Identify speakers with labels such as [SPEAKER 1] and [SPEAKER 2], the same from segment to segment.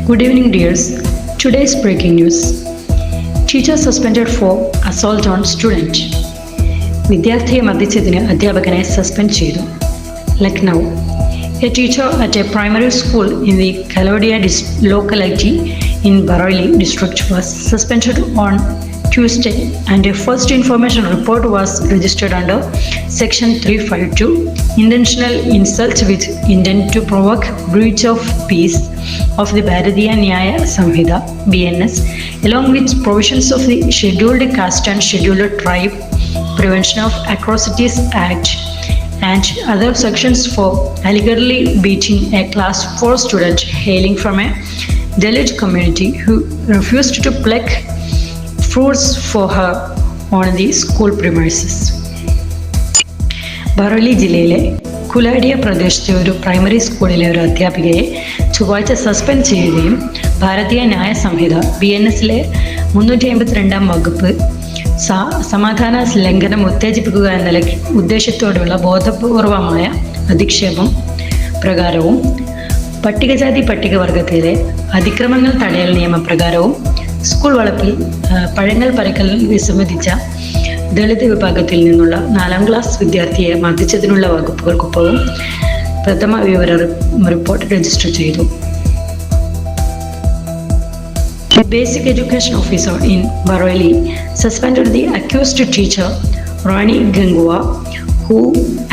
[SPEAKER 1] Good evening, dears. Today's breaking news. Teacher suspended for assault on student. വിദ്യാർത്ഥിയെ മർദ്ദിച്ചതിന് അധ്യാപകനെ suspend ചെയ്തു. Lucknow. A teacher at a primary school in the Kalodia locality in Bareilly district was suspended on Tuesday, and a first information report was registered under Section 352, Intentional Insult with Intent to Provoke Breach of Peace of the Bharatiya Nyaya Samhita (BNS), along with provisions of the Scheduled Caste and Scheduled Tribe Prevention of Atrocities Act and other sections for allegedly beating a class 4 student hailing from a Dalit community who refused to pluck fruits for her on the school premises. Bareilly ജില്ലയിലെ കുലാഡിയ പ്രദേശത്തെ ഒരു primary സ്കൂളിലെ ഒരു അധ്യാപികയെ ചൊവ്വാഴ്ച suspend ചെയ്യുകയും ഭാരതീയ ന്യായ സംഹിത BNSലെ 352 വകുപ്പ് സമാധാന ലംഘനം ഉത്തേജിപ്പിക്കുക എന്ന ഉദ്ദേശത്തോടെയുള്ള ബോധപൂർവമായ അധിക്ഷേപം പ്രകാരവും പട്ടികജാതി പട്ടികവർഗത്തിലെ അതിക്രമങ്ങൾ തടയൽ നിയമപ്രകാരവും സ്കൂൾ വളപ്പിൽ പഴങ്ങൾ പറിക്കലിൽ വിസമ്മതിച്ച ദളിത് വിഭാഗത്തിൽ നിന്നുള്ള 4ാം ക്ലാസ് വിദ്യാർത്ഥിയെ മർദ്ദിച്ചതിനുള്ള വകുപ്പുകൾക്കൊപ്പവും പ്രഥമ വിവര റിപ്പോർട്ട് രജിസ്റ്റർ ചെയ്തു. The basic education officer in Bareilly suspended the accused teacher Rani Gangua, who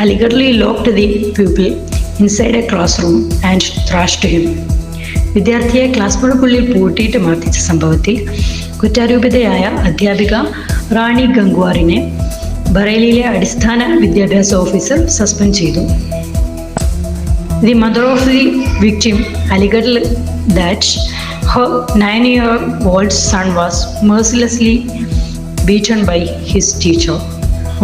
[SPEAKER 1] allegedly locked the pupil inside a classroom and thrashed him. വിദ്യാർത്ഥിയെ ക്ലാസ് മുറിക്കുള്ളിൽ പൂട്ടിയിട്ട് മർദ്ദിച്ച സംഭവത്തിൽ കുറ്റാരോപിതയായ അധ്യാപിക റാണി ഗംഗ്വാറിനെ ബറേലിയിലെ അടിസ്ഥാന വിദ്യാഭ്യാസ ഓഫീസർ സസ്പെൻഡ് ചെയ്തു. The mother of the victim alleged that her 9-year-old son was mercilessly beaten by his teacher.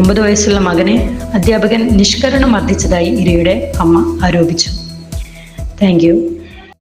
[SPEAKER 1] 9 വയസ്സുള്ള മകനെ അധ്യാപകൻ നിഷ്കരുണം മർദ്ദിച്ചതായി ഇരയുടെ അമ്മ ആരോപിച്ചു. Thank you.